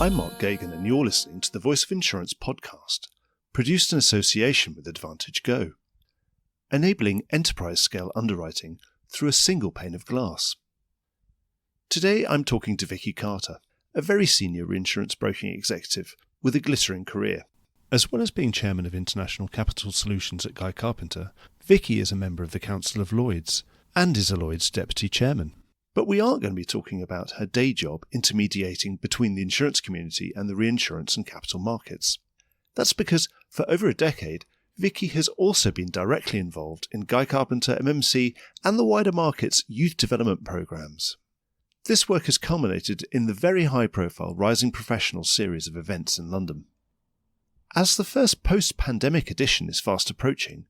I'm Mark Gagan and you're listening to the Voice of Insurance podcast, produced in association with Advantage Go, enabling enterprise-scale underwriting through a single pane of glass. Today I'm talking to Vicky Carter, a very senior reinsurance broking executive with a glittering career. As well as being chairman of International Capital Solutions at Guy Carpenter, Vicky is a member of the Council of Lloyd's and is a Lloyd's deputy chairman. But we aren't going to be talking about her day job intermediating between the insurance community and the reinsurance and capital markets. That's because for over a decade, Vicky has also been directly involved in Guy Carpenter, MMC and the wider market's youth development programmes. This work has culminated in the very high-profile Rising Professionals series of events in London. As the first post-pandemic edition is fast approaching,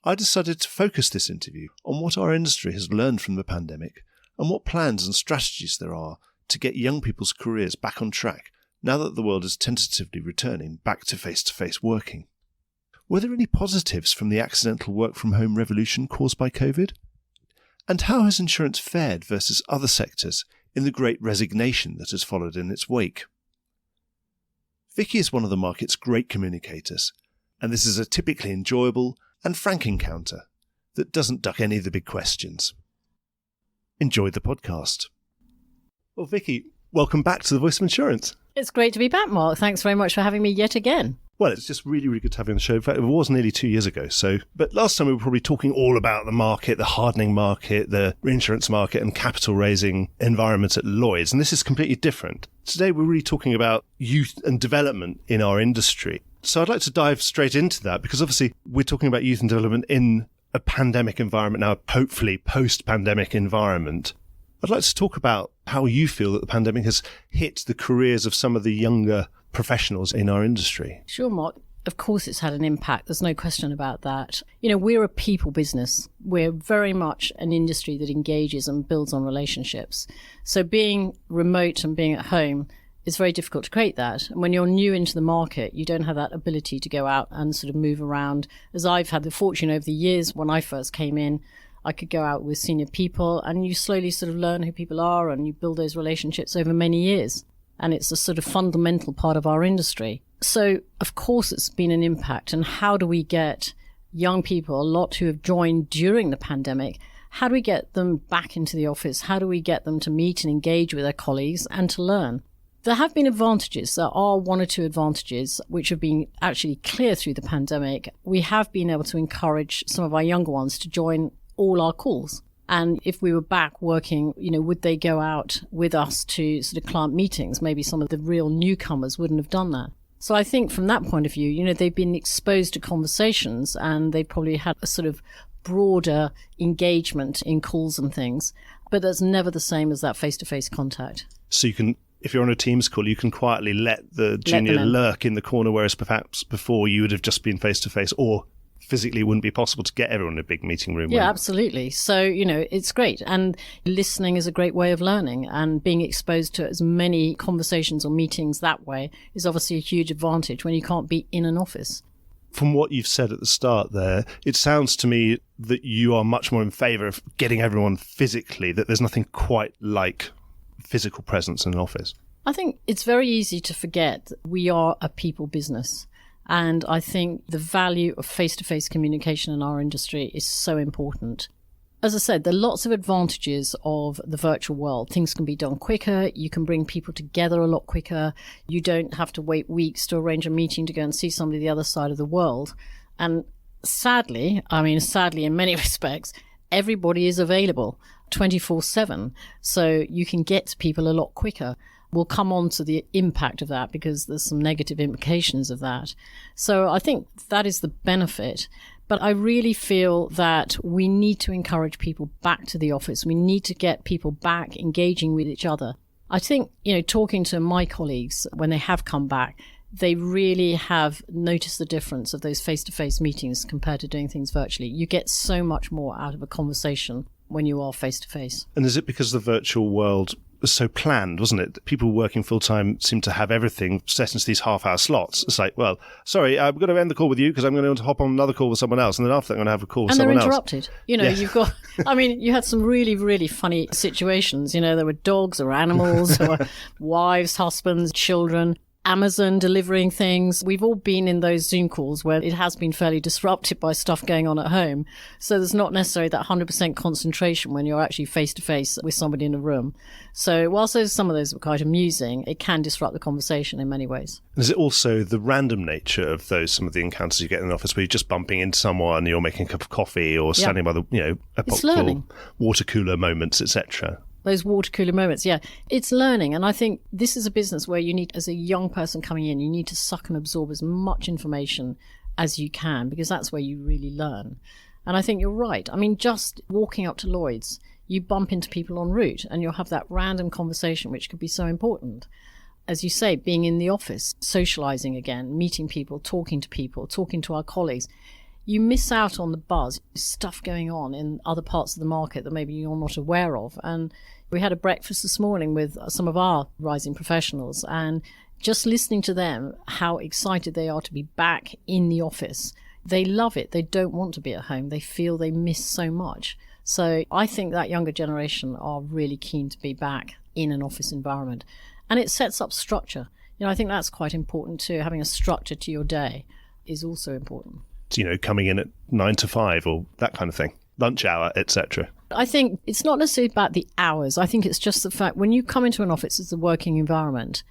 I decided to focus this interview on what our industry has learned from the pandemic and what plans and strategies there are to get young people's careers back on track now that the world is tentatively returning back to face-to-face working. Were there any positives from the accidental work-from-home revolution caused by COVID? And how has insurance fared versus other sectors in the great resignation that has followed in its wake? Vicky is one of the market's great communicators, and this is a typically enjoyable and frank encounter that doesn't duck any of the big questions. Enjoy the podcast. Well, Vicky, welcome back to the Voice of Insurance. It's great to be back, Mark. Thanks very much for having me yet again. Well, it's just really, really good to have you on the show. In fact, it was nearly 2 years ago. But last time we were probably talking all about the market, the hardening market, the reinsurance market and capital raising environment at Lloyd's. And this is completely different. Today, we're really talking about youth and development in our industry. So I'd like to dive straight into that because obviously we're talking about youth and development in a pandemic environment now, hopefully post-pandemic environment. I'd like to talk about how you feel that the pandemic has hit the careers of some of the younger professionals in our industry. Sure, Mark. Of course it's had an impact. There's no question about that. You know, we're a people business. We're very much an industry that engages and builds on relationships. So being remote and being at home, it's very difficult to create that. And when you're new into the market, you don't have that ability to go out and sort of move around. As I've had the fortune over the years, when I first came in, I could go out with senior people and you slowly sort of learn who people are and you build those relationships over many years. And it's a sort of fundamental part of our industry. So, of course, it's been an impact. And how do we get young people, a lot who have joined during the pandemic, how do we get them back into the office? How do we get them to meet and engage with their colleagues and to learn? There have been advantages. There are one or two advantages which have been actually clear through the pandemic. We have been able to encourage some of our younger ones to join all our calls. And if we were back working, you know, would they go out with us to sort of client meetings? Maybe some of the real newcomers wouldn't have done that. So I think from that point of view, you know, they've been exposed to conversations and they probably had a sort of broader engagement in calls and things. But that's never the same as that face-to-face contact. So you can, if you're on a Teams call, you can quietly let the junior lurk in the corner, whereas perhaps before you would have just been face-to-face or physically it wouldn't be possible to get everyone in a big meeting room. Yeah, absolutely. So, you know, it's great. And listening is a great way of learning and being exposed to as many conversations or meetings that way is obviously a huge advantage when you can't be in an office. From what you've said at the start there, it sounds to me that you are much more in favour of getting everyone physically, that there's nothing quite like physical presence in an office. I think it's very easy to forget that we are a people business. And I think the value of face-to-face communication in our industry is so important. As I said, there are lots of advantages of the virtual world. Things can be done quicker. You can bring people together a lot quicker. You don't have to wait weeks to arrange a meeting to go and see somebody the other side of the world. And sadly in many respects, everybody is available 24/7. So you can get to people a lot quicker. We'll come on to the impact of that because there's some negative implications of that. So I think that is the benefit. But I really feel that we need to encourage people back to the office. We need to get people back engaging with each other. I think, you know, talking to my colleagues when they have come back, they really have noticed the difference of those face-to-face meetings compared to doing things virtually. You get so much more out of a conversation when you are face-to-face. And is it because the virtual world was so planned, wasn't it? People working full-time seemed to have everything set into these half-hour slots. It's like, well, sorry, I'm going to end the call with you because I'm going to hop on another call with someone else, and then after that I'm going to have a call with someone else. And they're interrupted. You know, Yeah. you've got, I mean, you had some really, really funny situations. You know, there were dogs or animals, there were wives, husbands, children, Amazon delivering things. We've all been in those Zoom calls where it has been fairly disrupted by stuff going on at home. So there's not necessarily that 100% concentration when you're actually face to face with somebody in a room. So whilst some of those were quite amusing, it can disrupt the conversation in many ways. Is it also the random nature of some of the encounters you get in an office where you're just bumping into someone, you're making a cup of coffee or standing by the, epochal water cooler moments, etc.? Those water cooler moments, yeah. It's learning. And I think this is a business where you need, as a young person coming in, you need to suck and absorb as much information as you can, because that's where you really learn. And I think you're right. I mean, just walking up to Lloyd's, you bump into people en route and you'll have that random conversation, which could be so important. As you say, being in the office, socializing again, meeting people, talking to our colleagues. You miss out on the buzz, stuff going on in other parts of the market that maybe you're not aware of. And we had a breakfast this morning with some of our rising professionals, and just listening to them, how excited they are to be back in the office. They love it. They don't want to be at home. They feel they miss so much. So I think that younger generation are really keen to be back in an office environment. And it sets up structure. I think that's quite important too. Having a structure to your day is also important. Coming in at 9 to 5 or that kind of thing, lunch hour, etc. I think it's not necessarily about the hours. I think it's just the fact when you come into an office, it's a working environment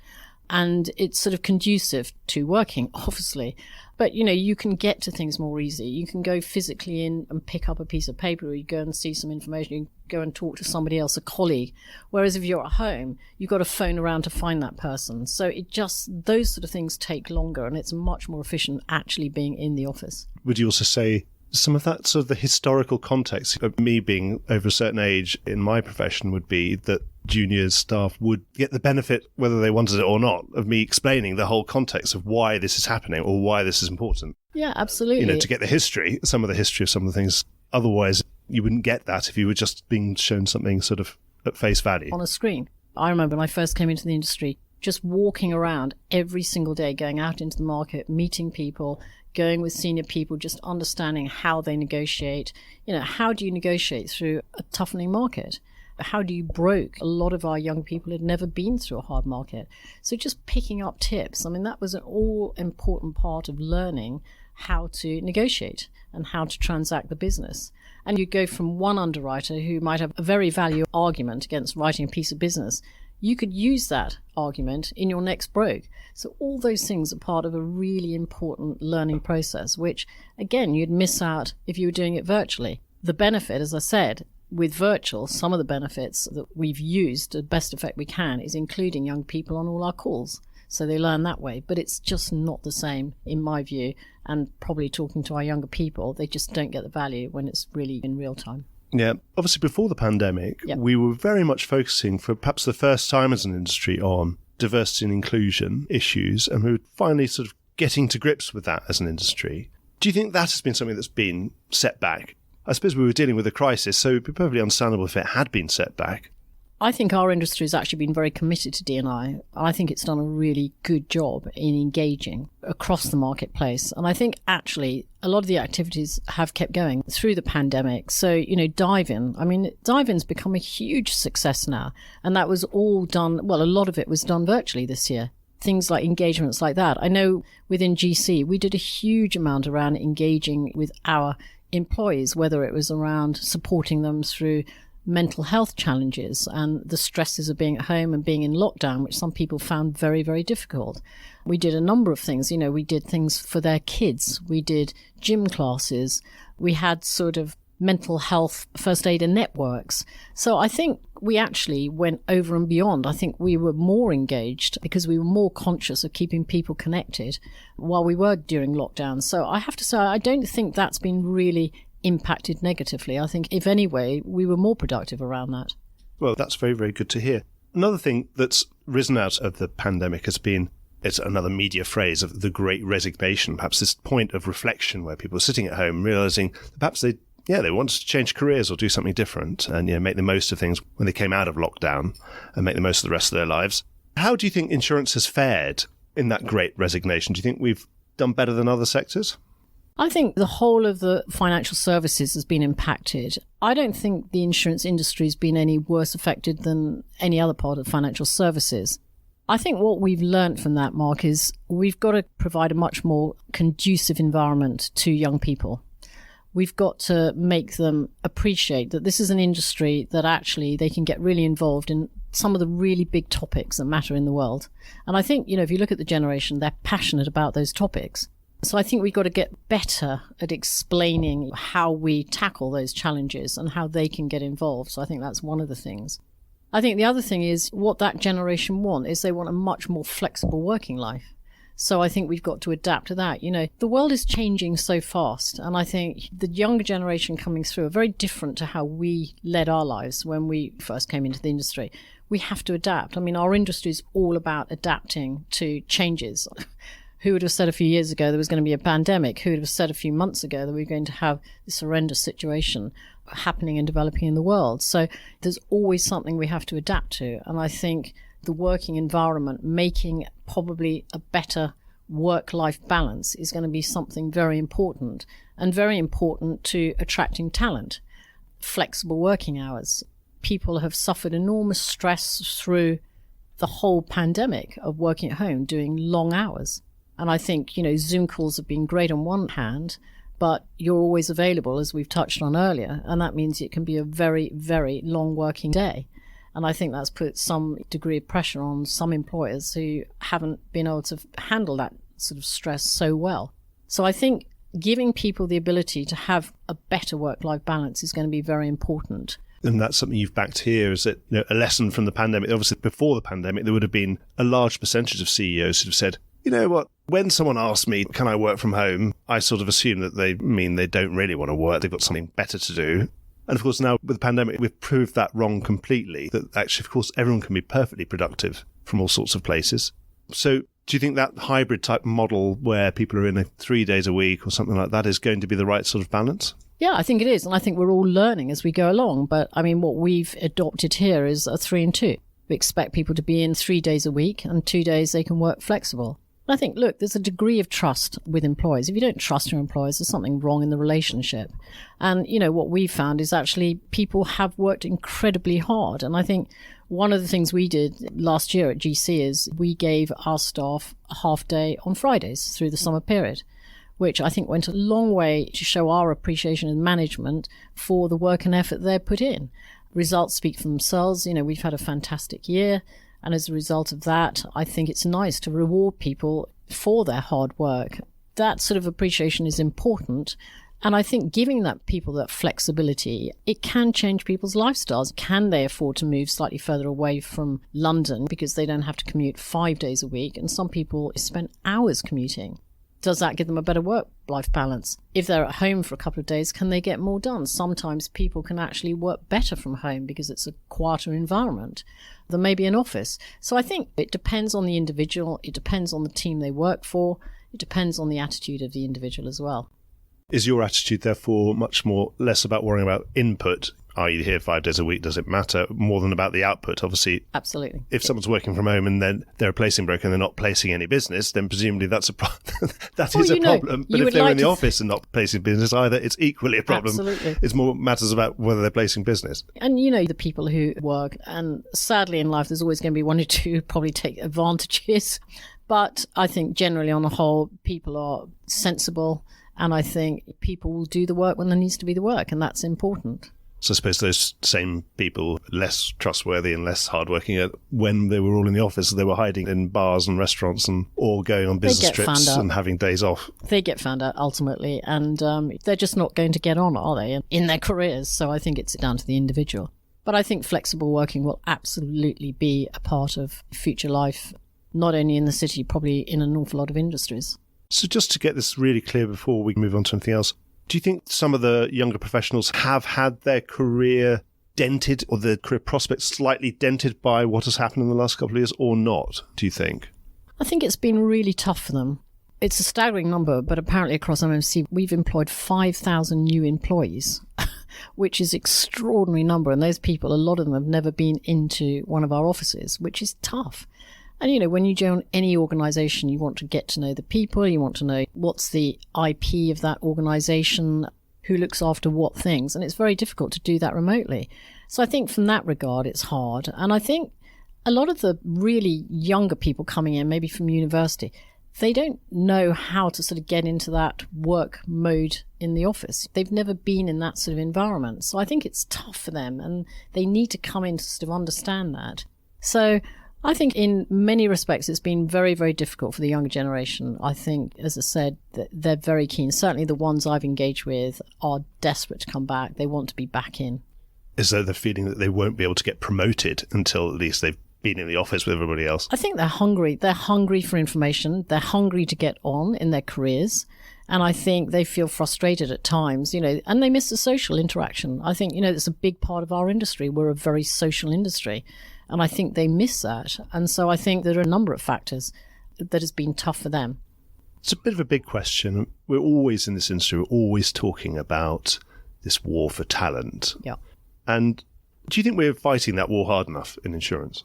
and it's sort of conducive to working, obviously. But, you can get to things more easily. You can go physically in and pick up a piece of paper, or you go and see some information. You can go and talk to somebody else, a colleague. Whereas if you're at home, you've got to phone around to find that person. So those sort of things take longer, and it's much more efficient actually being in the office. Would you also say some of that sort of the historical context of me being over a certain age in my profession would be that junior staff would get the benefit, whether they wanted it or not, of me explaining the whole context of why this is happening or why this is important. Yeah, absolutely. To get some of the history of some of the things. Otherwise, you wouldn't get that if you were just being shown something sort of at face value. On a screen. I remember when I first came into the industry, just walking around every single day, going out into the market, meeting people, going with senior people, just understanding how they negotiate. How do you negotiate through a toughening market? How do you broke? A lot of our young people had never been through a hard market. So just picking up tips, that was an all-important part of learning how to negotiate and how to transact the business. And you go from one underwriter who might have a very valid argument against writing a piece of business. You could use that argument in your next broke. So all those things are part of a really important learning process, which, again, you'd miss out if you were doing it virtually. The benefit, as I said, with virtual, some of the benefits that we've used to the best effect we can is including young people on all our calls. So they learn that way. But it's just not the same, in my view, and probably talking to our younger people, they just don't get the value when it's really in real time. Yeah, obviously before the pandemic, we were very much focusing for perhaps the first time as an industry on diversity and inclusion issues, and we were finally sort of getting to grips with that as an industry. Do you think that has been something that's been set back? I suppose we were dealing with a crisis, so it would be perfectly understandable if it had been set back. I think our industry has actually been very committed to D&I. I think it's done a really good job in engaging across the marketplace. And I think actually a lot of the activities have kept going through the pandemic. So, dive-in. Dive-in's become a huge success now. And that was all done, a lot of it was done virtually this year. Things like engagements like that. I know within GC, we did a huge amount around engaging with our employees, whether it was around supporting them through mental health challenges and the stresses of being at home and being in lockdown, which some people found very, very difficult. We did a number of things. We did things for their kids. We did gym classes. We had sort of mental health first aider networks. So I think we actually went over and beyond. I think we were more engaged because we were more conscious of keeping people connected while we were during lockdown. So I have to say, I don't think that's been really impacted negatively. I think, if any way, we were more productive around that. Well, that's very, very good to hear. Another thing that's risen out of the pandemic has been, it's another media phrase of the great resignation, perhaps this point of reflection where people are sitting at home realising perhaps they they wanted to change careers or do something different and make the most of things when they came out of lockdown and make the most of the rest of their lives. How do you think insurance has fared in that great resignation? Do you think we've done better than other sectors? I think the whole of the financial services has been impacted. I don't think the insurance industry has been any worse affected than any other part of financial services. I think what we've learned from that, Mark, is we've got to provide a much more conducive environment to young people. We've got to make them appreciate that this is an industry that actually they can get really involved in some of the really big topics that matter in the world. And I think, if you look at the generation, they're passionate about those topics. So I think we've got to get better at explaining how we tackle those challenges and how they can get involved. So I think that's one of the things. I think the other thing is what that generation want is they want a much more flexible working life. So I think we've got to adapt to that. The world is changing so fast. And I think the younger generation coming through are very different to how we led our lives when we first came into the industry. We have to adapt. I mean, our industry is all about adapting to changes. Who would have said a few years ago there was going to be a pandemic? Who would have said a few months ago that we were going to have this horrendous situation happening and developing in the world? So there's always something we have to adapt to. And I think the working environment, making probably a better work-life balance is going to be something very important and very important to attracting talent. Flexible working hours. People have suffered enormous stress through the whole pandemic of working at home, doing long hours. And I think, Zoom calls have been great on one hand, but you're always available, as we've touched on earlier. And that means it can be a very, very long working day. And I think that's put some degree of pressure on some employers who haven't been able to handle that sort of stress so well. So I think giving people the ability to have a better work-life balance is going to be very important. And that's something you've backed here, is that a lesson from the pandemic. Obviously, before the pandemic, there would have been a large percentage of CEOs who have said, you know what, when someone asks me, can I work from home, I sort of assume that they mean they don't really want to work. They've got something better to do. And of course, now with the pandemic, we've proved that wrong completely, that actually, of course, everyone can be perfectly productive from all sorts of places. So do you think that hybrid type model where people are in 3 days a week or something like that is going to be the right sort of balance? Yeah, I think it is. And I think we're all learning as we go along. But I mean, what we've adopted here is a 3 and 2. We expect people to be in 3 days a week and 2 days they can work flexible. I think, look, there's a degree of trust with employees. If you don't trust your employees, there's something wrong in the relationship. And, what we've found is actually people have worked incredibly hard. And I think one of the things we did last year at GC is we gave our staff a half day on Fridays through the summer period, which I think went a long way to show our appreciation and management for the work and effort they put in. Results speak for themselves. We've had a fantastic year. And as a result of that, I think it's nice to reward people for their hard work. That sort of appreciation is important. And I think giving that people that flexibility, it can change people's lifestyles. Can they afford to move slightly further away from London because they don't have to commute 5 days a week? And some people spend hours commuting. Does that give them a better work-life balance? If they're at home for a couple of days, can they get more done? Sometimes people can actually work better from home because it's a quieter environment than maybe an office. So I think it depends on the individual. It depends on the team they work for. It depends on the attitude of the individual as well. Is your attitude, therefore, much more less about worrying about input? Are you here 5 days a week? Does it matter? More than about the output, obviously. Absolutely. If someone's working from home and then they're a placing broker and they're not placing any business, then presumably that's a problem. That is a problem. But if they're in the office and not placing business either, it's equally a problem. Absolutely. It's more matters about whether they're placing business. And the people who work, and sadly in life, there's always going to be one or two who probably take advantages. But I think generally on the whole, people are sensible. And I think people will do the work when there needs to be the work. And that's important. So I suppose those same people, less trustworthy and less hardworking, when they were all in the office, they were hiding in bars and restaurants or going on business trips and having days off. They get found out ultimately, and they're just not going to get on, are they, in their careers? So I think it's down to the individual. But I think flexible working will absolutely be a part of future life, not only in the city, probably in an awful lot of industries. So just to get this really clear before we move on to anything else, do you think some of the younger professionals have had their career dented or their career prospects slightly dented by what has happened in the last couple of years or not, do you think? I think it's been really tough for them. It's a staggering number, but apparently across MMC, we've employed 5,000 new employees, which is an extraordinary number. And those people, a lot of them have never been into one of our offices, which is tough. And, when you join any organization, you want to get to know the people. You want to know what's the IP of that organization, who looks after what things. And it's very difficult to do that remotely. So I think from that regard, it's hard. And I think a lot of the really younger people coming in, maybe from university, they don't know how to sort of get into that work mode in the office. They've never been in that sort of environment. So I think it's tough for them, and they need to come in to sort of understand that. So I think in many respects, it's been very, very difficult for the younger generation. I think, as I said, that they're very keen. Certainly the ones I've engaged with are desperate to come back. They want to be back in. Is there the feeling that they won't be able to get promoted until at least they've been in the office with everybody else? I think they're hungry. They're hungry for information. They're hungry to get on in their careers. And I think they feel frustrated at times, and they miss the social interaction. I think, it's a big part of our industry. We're a very social industry. And I think they miss that. And so I think there are a number of factors that has been tough for them. It's a bit of a big question. We're always in this industry, we're always talking about this war for talent. Yeah. And do you think we're fighting that war hard enough in insurance?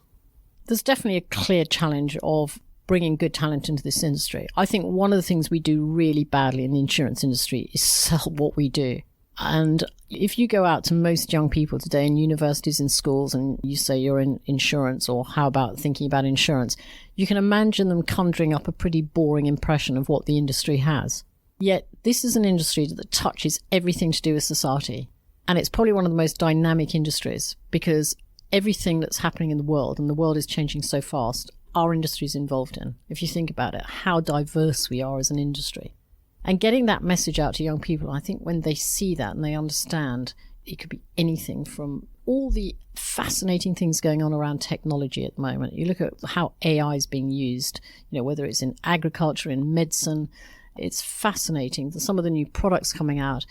There's definitely a clear challenge of bringing good talent into this industry. I think one of the things we do really badly in the insurance industry is sell what we do. And if you go out to most young people today in universities and schools and you say you're in insurance, or how about thinking about insurance, you can imagine them conjuring up a pretty boring impression of what the industry has. Yet this is an industry that touches everything to do with society. And it's probably one of the most dynamic industries, because everything that's happening in the world, and the world is changing so fast, our industry is involved in. If you think about it, how diverse we are as an industry. And getting that message out to young people, I think when they see that and they understand, it could be anything from all the fascinating things going on around technology at the moment. You look at how AI is being used, whether it's in agriculture, in medicine, it's fascinating. Some of the new products coming out.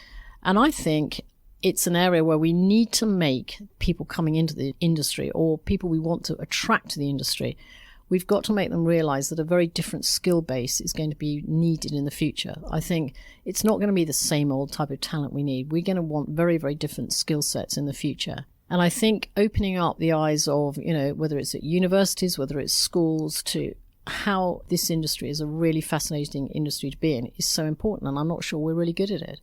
And I think it's an area where we need to make people coming into the industry, or people we want to attract to the industry, we've got to make them realize that a very different skill base is going to be needed in the future. I think it's not going to be the same old type of talent we need. We're going to want very, very different skill sets in the future. And I think opening up the eyes of, whether it's at universities, whether it's schools, to how this industry is a really fascinating industry to be in is so important. And I'm not sure we're really good at it.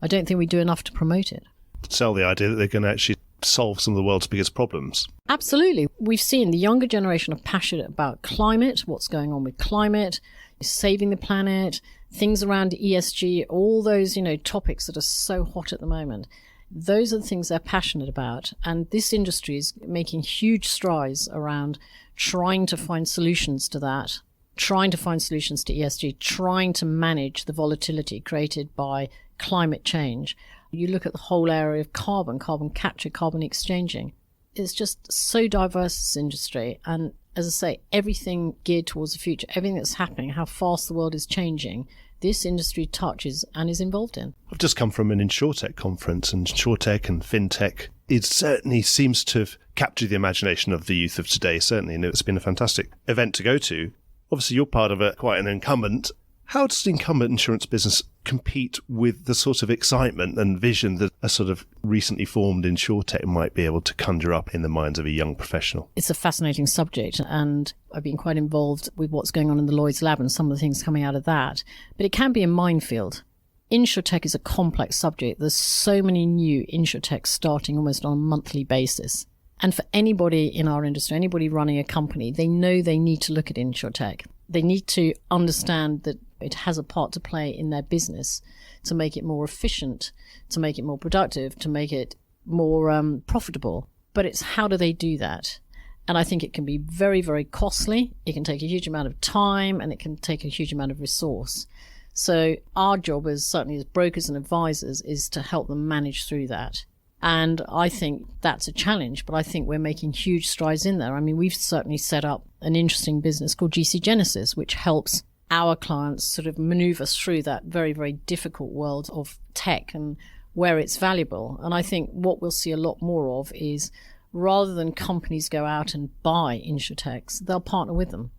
I don't think we do enough to promote it. Sell the idea that they're going to actually solve some of the world's biggest problems. Absolutely. We've seen the younger generation are passionate about climate, what's going on with climate, saving the planet, things around ESG, all those, topics that are so hot at the moment. Those are the things they're passionate about. And this industry is making huge strides around trying to find solutions to that, trying to find solutions to ESG, trying to manage the volatility created by climate change. You look at the whole area of carbon capture, carbon exchanging. It's just so diverse, this industry. And as I say, everything geared towards the future, everything that's happening, how fast the world is changing, this industry touches and is involved in. I've just come from an InsurTech conference, and InsurTech and FinTech, it certainly seems to have captured the imagination of the youth of today, certainly, and it's been a fantastic event to go to. Obviously, you're part of quite an incumbent. How does the incumbent insurance business compete with the sort of excitement and vision that a sort of recently formed InsurTech might be able to conjure up in the minds of a young professional? It's a fascinating subject, and I've been quite involved with what's going on in the Lloyd's lab and some of the things coming out of that. But it can be a minefield. InsurTech is a complex subject. There's so many new InsurTechs starting almost on a monthly basis. And for anybody in our industry, anybody running a company, they know they need to look at InsurTech. They need to understand that it has a part to play in their business to make it more efficient, to make it more productive, to make it more profitable. But it's how do they do that? And I think it can be very, very costly. It can take a huge amount of time, and it can take a huge amount of resource. So our job, certainly as brokers and advisors, is to help them manage through that. And I think that's a challenge, but I think we're making huge strides in there. I mean, we've certainly set up an interesting business called GC Genesis, which helps our clients sort of maneuver through that very, very difficult world of tech and where it's valuable. And I think what we'll see a lot more of is, rather than companies go out and buy InsurTechs, they'll partner with them.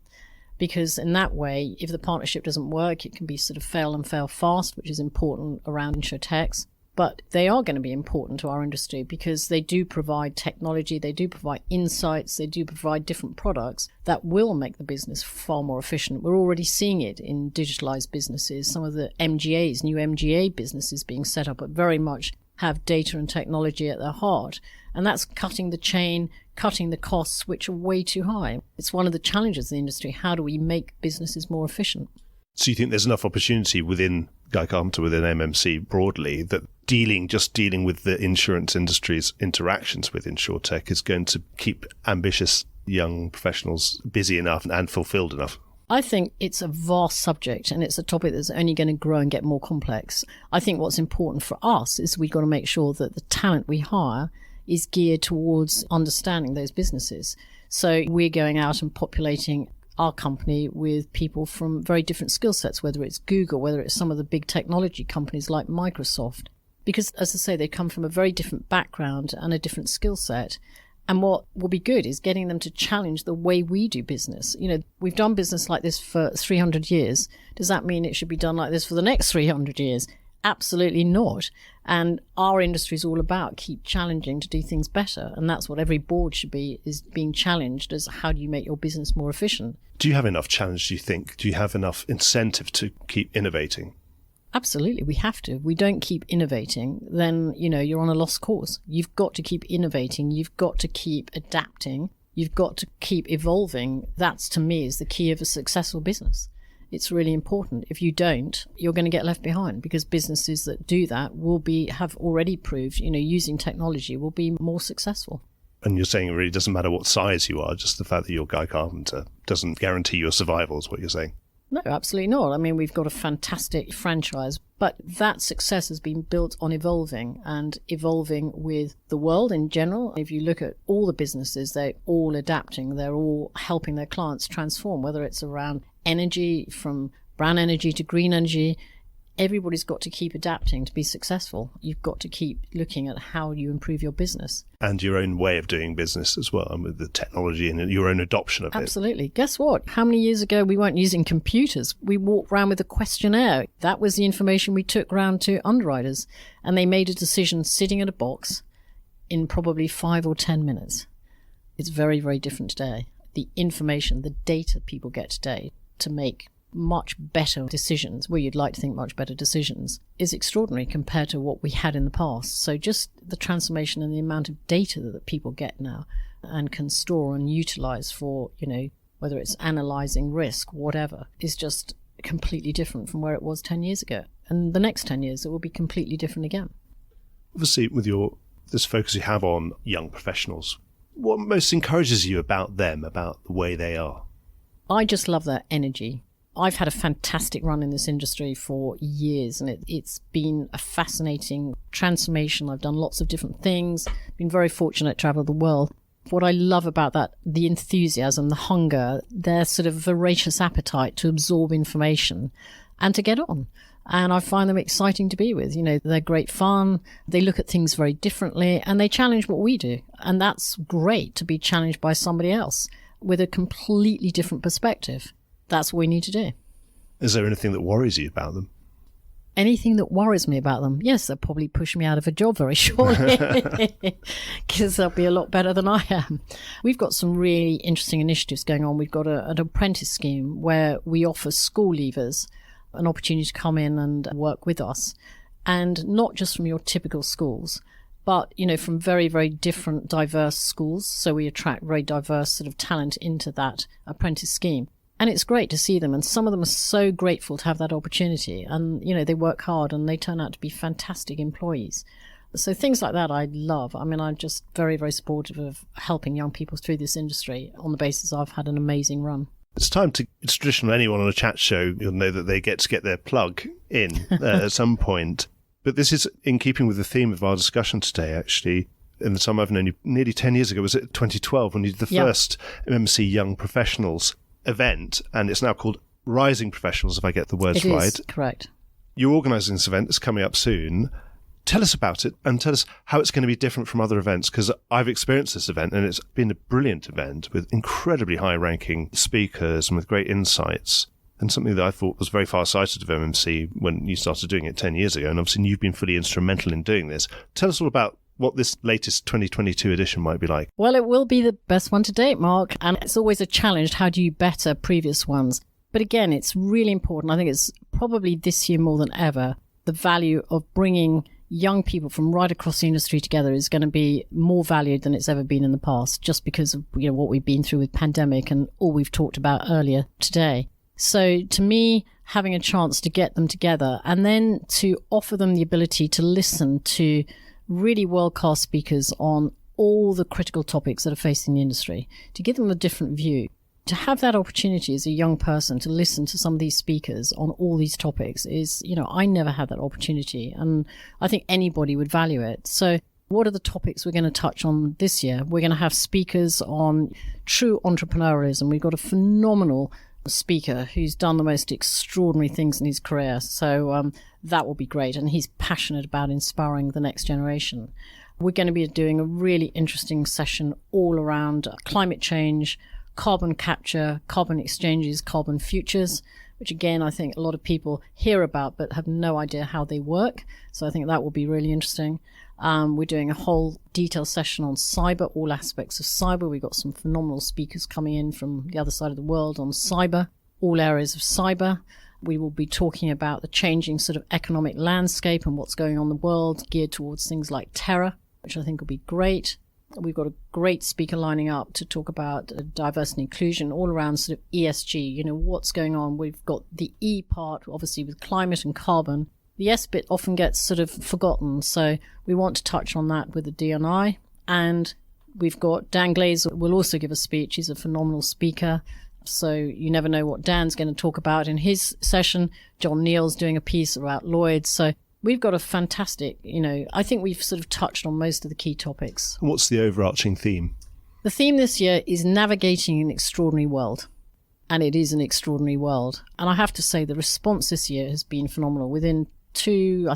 because in that way, if the partnership doesn't work, it can be sort of fail and fail fast, which is important around insurtechs. But they are going to be important to our industry because they do provide technology, they do provide insights, they do provide different products that will make the business far more efficient. We're already seeing it in digitalized businesses. Some of the MGAs, new MGA businesses being set up, but very much have data and technology at their heart. And that's cutting the chain, cutting the costs, which are way too high. It's one of the challenges of the industry. How do we make businesses more efficient? So you think there's enough opportunity within Guy Carpenter, within MMC broadly, that just dealing with the insurance industry's interactions with insurtech is going to keep ambitious young professionals busy enough and fulfilled enough? I think it's a vast subject and it's a topic that's only going to grow and get more complex. I think what's important for us is we've got to make sure that the talent we hire is geared towards understanding those businesses. So we're going out and populating our company with people from very different skill sets, whether it's Google, whether it's some of the big technology companies like Microsoft. Because, as I say, they come from a very different background and a different skill set. And what will be good is getting them to challenge the way we do business. You know, we've done business like this for 300 years. Does that mean it should be done like this for the next 300 years? Absolutely not. And our industry is all about keep challenging to do things better. And that's what every board should be, is being challenged as how do you make your business more efficient? Do you have enough challenge, do you think? Do you have enough incentive to keep innovating? Absolutely, we have to. If we don't keep innovating, then, you're on a lost cause. You've got to keep innovating. You've got to keep adapting. You've got to keep evolving. That's, to me, is the key of a successful business. It's really important. If you don't, you're going to get left behind because businesses that do that have already proved, using technology will be more successful. And you're saying it really doesn't matter what size you are, just the fact that you're Guy Carpenter doesn't guarantee your survival is what you're saying. No, absolutely not. I mean, we've got a fantastic franchise, but that success has been built on evolving with the world in general. If you look at all the businesses, they're all adapting. They're all helping their clients transform, whether it's around energy, from brown energy to green energy. Everybody's got to keep adapting to be successful. You've got to keep looking at how you improve your business. And your own way of doing business as well, and with the technology and your own adoption of it. Absolutely. Guess what? How many years ago we weren't using computers? We walked around with a questionnaire. That was the information we took round to underwriters. And they made a decision sitting at a box in probably 5 or 10 minutes. It's very, very different today. The information, the data people get today to make much better decisions, where you'd like to think much better decisions, is extraordinary compared to what we had in the past. So just the transformation and the amount of data that people get now and can store and utilize for, whether it's analyzing risk, whatever, is just completely different from where it was 10 years ago. And the next 10 years, it will be completely different again. Obviously, with this focus you have on young professionals, what most encourages you about them, about the way they are? I just love their energy. I've had a fantastic run in this industry for years, and it's been a fascinating transformation. I've done lots of different things, been very fortunate to travel the world. What I love about that, the enthusiasm, the hunger, their sort of voracious appetite to absorb information and to get on. And I find them exciting to be with. They're great fun. They look at things very differently and they challenge what we do. And that's great, to be challenged by somebody else with a completely different perspective. That's what we need to do. Is there anything that worries you about them? Anything that worries me about them? Yes, they'll probably push me out of a job very shortly because they'll be a lot better than I am. We've got some really interesting initiatives going on. We've got an apprentice scheme where we offer school leavers an opportunity to come in and work with us. And not just from your typical schools, but, from very, very different, diverse schools. So we attract very diverse sort of talent into that apprentice scheme. And it's great to see them. And some of them are so grateful to have that opportunity. And, they work hard and they turn out to be fantastic employees. So things like that I love. I mean, I'm just very, very supportive of helping young people through this industry on the basis I've had an amazing run. It's traditional. Anyone on a chat show, you'll know that they get to get their plug in at some point. But this is in keeping with the theme of our discussion today, actually. In the time I've known you, nearly 10 years ago, was it 2012, when you did the first MMC Young Professionals event, and it's now called Rising Professionals, if I get the words right. It is, correct. You're organising this event that's coming up soon. Tell us about it and tell us how it's going to be different from other events, because I've experienced this event and it's been a brilliant event with incredibly high-ranking speakers and with great insights, and something that I thought was very far-sighted of MMC when you started doing it 10 years ago, and obviously you've been fully instrumental in doing this. Tell us all about what this latest 2022 edition might be like. Well, it will be the best one to date, Mark, and it's always a challenge. How do you better previous ones? But again, it's really important. I think it's probably this year more than ever, the value of bringing young people from right across the industry together is going to be more valued than it's ever been in the past, just because of what we've been through with pandemic and all we've talked about earlier today. So to me, having a chance to get them together and then to offer them the ability to listen to really world-class speakers on all the critical topics that are facing the industry, to give them a different view. To have that opportunity as a young person to listen to some of these speakers on all these topics is, I never had that opportunity, and I think anybody would value it. So what are the topics we're going to touch on this year? We're going to have speakers on true entrepreneurialism. We've got a phenomenal speaker who's done the most extraordinary things in his career. So that will be great. And he's passionate about inspiring the next generation. We're going to be doing a really interesting session all around climate change, carbon capture, carbon exchanges, carbon futures, which again, I think a lot of people hear about but have no idea how they work. So I think that will be really interesting. We're doing a whole detailed session on cyber, all aspects of cyber. We've got some phenomenal speakers coming in from the other side of the world on cyber, all areas of cyber. We will be talking about the changing sort of economic landscape and what's going on in the world geared towards things like terror, which I think will be great. We've got a great speaker lining up to talk about diversity and inclusion all around sort of ESG, what's going on. We've got the E part, obviously, with climate and carbon. The S bit often gets sort of forgotten, so we want to touch on that with the D&I. And we've got Dan Glazer will also give a speech. He's a phenomenal speaker, so you never know what Dan's going to talk about in his session. John Neal's doing a piece about Lloyd, so we've got a fantastic, I think we've sort of touched on most of the key topics. What's the overarching theme? The theme this year is navigating an extraordinary world. And it is an extraordinary world. And I have to say the response this year has been phenomenal. Within 3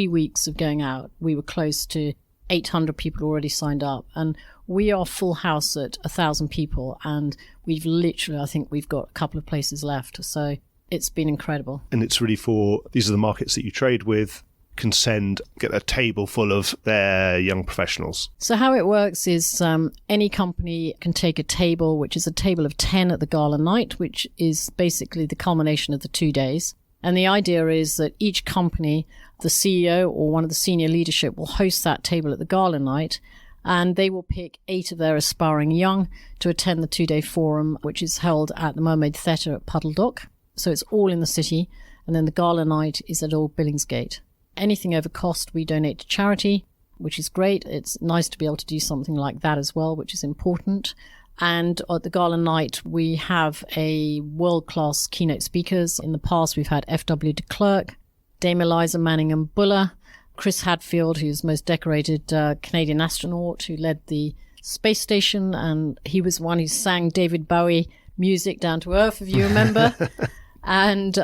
weeks of going out, we were close to 800 people already signed up. And we are full house at 1,000 people. And we've literally, I think we've got a couple of places left. So it's been incredible. And it's really these are the markets that you trade with, can get a table full of their young professionals. So how it works is any company can take a table, which is a table of 10 at the gala night, which is basically the culmination of the 2 days. And the idea is that each company, the CEO or one of the senior leadership will host that table at the gala night, and they will pick 8 of their aspiring young to attend the 2-day forum, which is held at the Mermaid Theatre at Puddle Dock. So it's all in the city, and then the gala night is at Old Billingsgate. Anything over cost, we donate to charity, which is great. It's nice to be able to do something like that as well, which is important. And at the gala night, we have a world-class keynote speakers. In the past, we've had F.W. de Klerk, Dame Eliza Manningham-Buller, Chris Hadfield, who's the most decorated Canadian astronaut who led the space station, and he was one who sang David Bowie music down to Earth, if you remember. And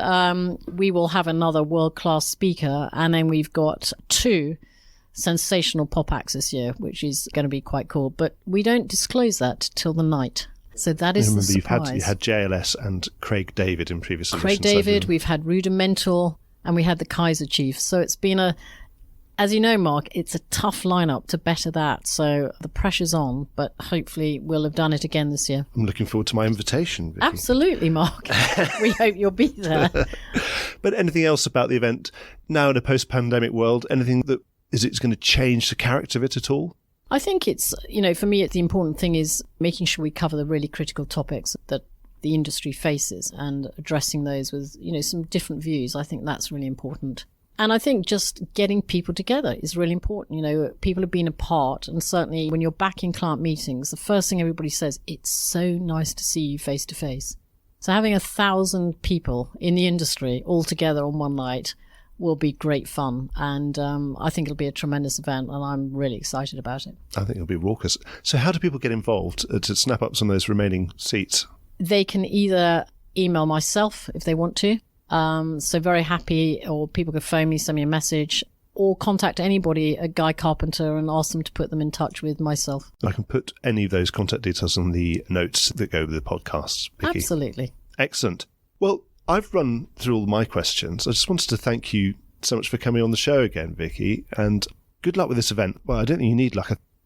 we will have another world-class speaker. And then we've got 2 sensational pop acts this year, which is going to be quite cool. But we don't disclose that till the night. So that is the surprise. You had JLS and Craig David in previous editions. Craig David, we've had Rudimental, and we had the Kaiser Chief. So it's been as you know, Mark, it's a tough lineup to better that. So the pressure's on, but hopefully we'll have done it again this year. I'm looking forward to my invitation, Vicky. Absolutely, Mark. We hope you'll be there. But anything else about the event now in a post-pandemic world? Anything that it's going to change the character of it at all? I think it's, for me, the important thing is making sure we cover the really critical topics that the industry faces and addressing those with, some different views. I think that's really important. And I think just getting people together is really important. People have been apart, and certainly when you're back in client meetings, the first thing everybody says, it's so nice to see you face to face. So having 1,000 people in the industry all together on one night will be great fun. And I think it'll be a tremendous event, and I'm really excited about it. I think it'll be raucous. So how do people get involved to snap up some of those remaining seats? They can either email myself if they want to. So very happy, or people could phone me, send me a message, or contact anybody at Guy Carpenter and ask them to put them in touch with myself. I can put any of those contact details on the notes that go with the podcasts, Vicky. Absolutely. Excellent. Well, I've run through all my questions. I just wanted to thank you so much for coming on the show again, Vicky, and good luck with this event. Well, I don't think you need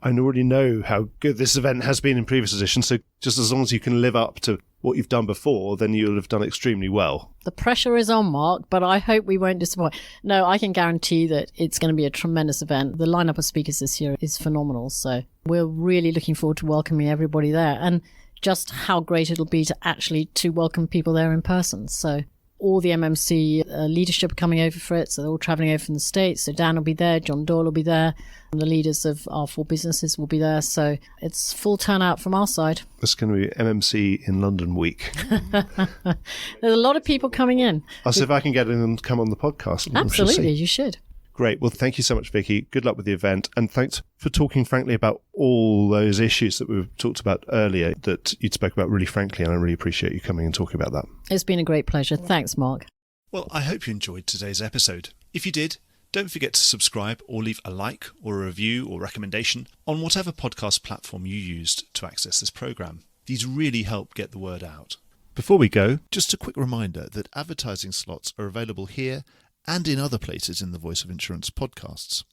I already know how good this event has been in previous editions, so just as long as you can live up to what you've done before, then you'll have done extremely well. The pressure is on, Mark, but I hope we won't disappoint. No, I can guarantee that it's going to be a tremendous event. The lineup of speakers this year is phenomenal, so we're really looking forward to welcoming everybody there, and just how great it'll be to welcome people there in person. So all the MMC leadership are coming over for it, so they're all travelling over from the States. So Dan will be there, John Doyle will be there, and the leaders of our 4 businesses will be there. So it's full turnout from our side. It's going to be MMC in London week. There's a lot of people coming in. I'll see if I can get in and come on the podcast. Absolutely, you should. Great. Well, thank you so much, Vicky. Good luck with the event. And thanks for talking frankly about all those issues that we've talked about earlier that you spoke about really frankly. And I really appreciate you coming and talking about that. It's been a great pleasure. Thanks, Mark. Well, I hope you enjoyed today's episode. If you did, don't forget to subscribe or leave a like or a review or recommendation on whatever podcast platform you used to access this programme. These really help get the word out. Before we go, Just a quick reminder that advertising slots are available here and in other places in the Voice of Insurance podcasts.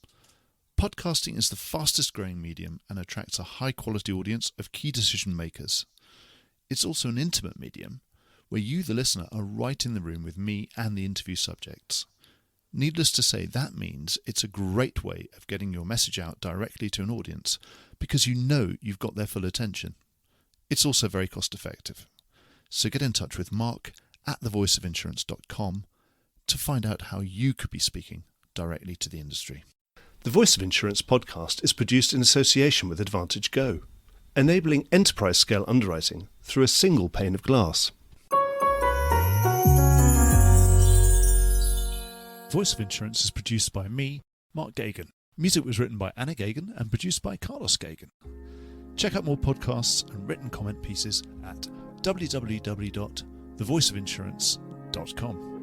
Podcasting is the fastest growing medium and attracts a high quality audience of key decision makers. It's also an intimate medium where you, the listener, are right in the room with me and the interview subjects. Needless to say, that means it's a great way of getting your message out directly to an audience because you know you've got their full attention. It's also very cost effective. So get in touch with Mark at thevoiceofinsurance.com to find out how you could be speaking directly to the industry. the Voice of Insurance podcast is produced in association with Advantage Go, enabling enterprise-scale underwriting through a single pane of glass. Voice of Insurance is produced by me, Mark Gagan. Music was written by Anna Gagan and produced by Carlos Gagan. Check out more podcasts and written comment pieces at www.thevoiceofinsurance.com.